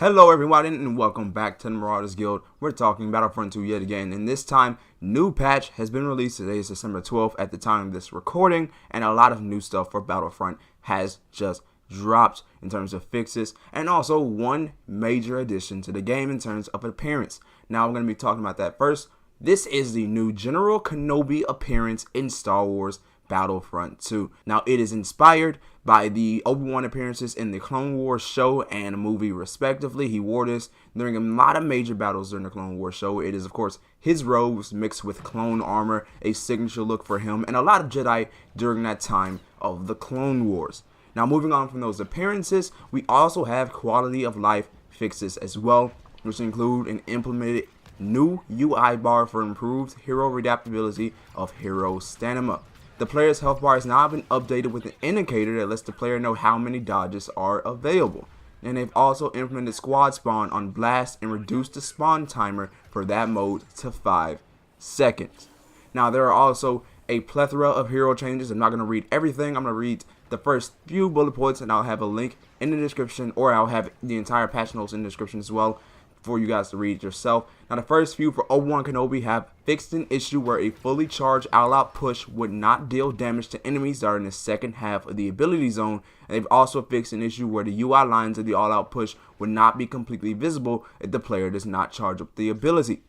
Hello everyone and welcome back to the Marauders Guild. We're talking Battlefront 2 yet again, and this time, new patch has been released. Today is December 12th at the time of this recording, and a lot of new stuff for Battlefront has just dropped in terms of fixes, and also one major addition to the game in terms of appearance. Now I'm going to be talking about that first. This is the new General Kenobi appearance in Star Wars Battlefront 2. Now it is inspired by the Obi-Wan appearances in the Clone Wars show and movie respectively. He wore this during a lot of major battles during the Clone Wars show. It is of course his robes mixed with clone armor, a signature look for him and a lot of Jedi during that time of the Clone Wars. Now moving on from those appearances, we also have quality of life fixes as well, which include an implemented new UI bar for improved hero readability of hero stamina. The player's health bar has now been updated with an indicator that lets the player know how many dodges are available. And they've also implemented squad spawn on blast and reduced the spawn timer for that mode to 5 seconds. Now there are also a plethora of hero changes. I'm not going to read everything. I'm going to read the first few bullet points and I'll have a link in the description, or I'll have the entire patch notes in the description as well for you guys to read yourself. Now the first few for Obi-Wan Kenobi have fixed an issue where a fully charged all-out push would not deal damage to enemies that are in the second half of the ability zone, and they've also fixed an issue where the UI lines of the all-out push would not be completely visible if the player does not charge up the ability.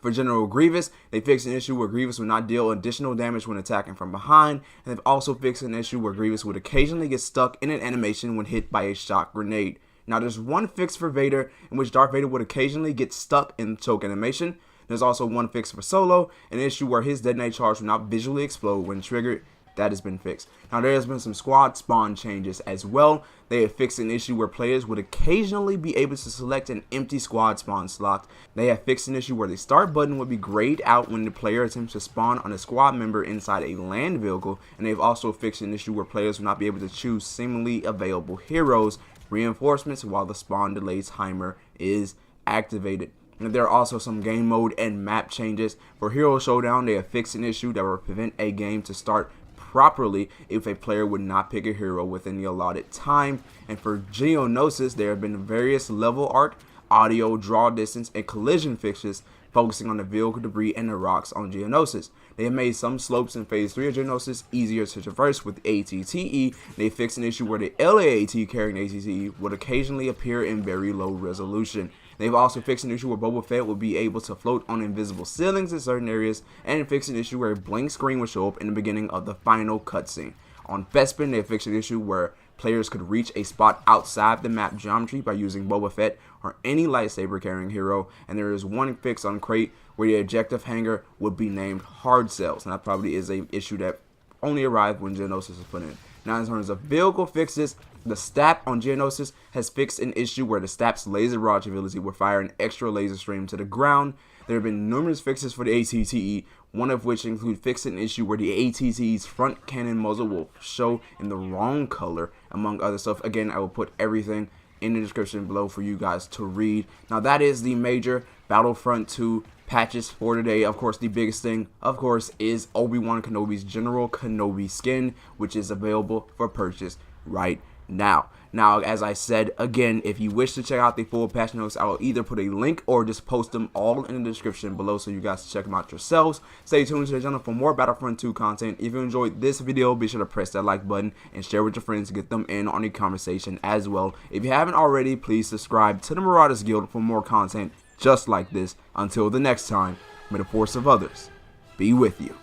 For General Grievous, they fixed an issue where Grievous would not deal additional damage when attacking from behind, and they've also fixed an issue where Grievous would occasionally get stuck in an animation when hit by a shock grenade. Now there's one fix for Vader in which Darth Vader would occasionally get stuck in choke animation. There's also one fix for Solo, an issue where his detonate charge will not visually explode when triggered. That has been fixed. Now there has been some squad spawn changes as well. They have fixed an issue where players would occasionally be able to select an empty squad spawn slot. They have fixed an issue where the start button would be grayed out when the player attempts to spawn on a squad member inside a land vehicle, and they've also fixed an issue where players will not be able to choose seemingly available heroes reinforcements while the spawn delay timer is activated. And there are also some game mode and map changes. For Hero Showdown, they have fixed an issue that will prevent a game to start properly if a player would not pick a hero within the allotted time. And for Geonosis, there have been various level art, audio, draw distance, and collision fixes focusing on the vehicle debris and the rocks on Geonosis. They have made some slopes in Phase 3 of Geonosis easier to traverse with ATTE. They fixed an issue where the LAAT carrying ATTE would occasionally appear in very low resolution. They've also fixed an issue where Boba Fett would be able to float on invisible ceilings in certain areas, and fixed an issue where a blank screen would show up in the beginning of the final cutscene. On Bespin, they fixed an issue where players could reach a spot outside the map geometry by using Boba Fett or any lightsaber carrying hero, and there is one fix on Crate where the objective hangar would be named Hard Cells, and that probably is a issue that only arrived when Geonosis is put in. Now in terms of vehicle fixes, the STAP on Geonosis has fixed an issue where the STAP's laser barrage ability will fire an extra laser stream to the ground. There have been numerous fixes for the ATTE, one of which include fixing an issue where the ATTE's front cannon muzzle will show in the wrong color, among other stuff. Again, I will put everything in the description below for you guys to read. Now that is the major Battlefront 2 patches for today. Of course, the biggest thing, of course, is Obi-Wan Kenobi's General Kenobi skin, which is available for purchase right now. Now, as I said, again, if you wish to check out the full patch notes, I will either put a link or just post them all in the description below so you guys can check them out yourselves. Stay tuned to the channel for more Battlefront 2 content. If you enjoyed this video, be sure to press that like button and share with your friends to get them in on the conversation as well. If you haven't already, please subscribe to the Marauders Guild for more content just like this. Until the next time, may the force of others be with you.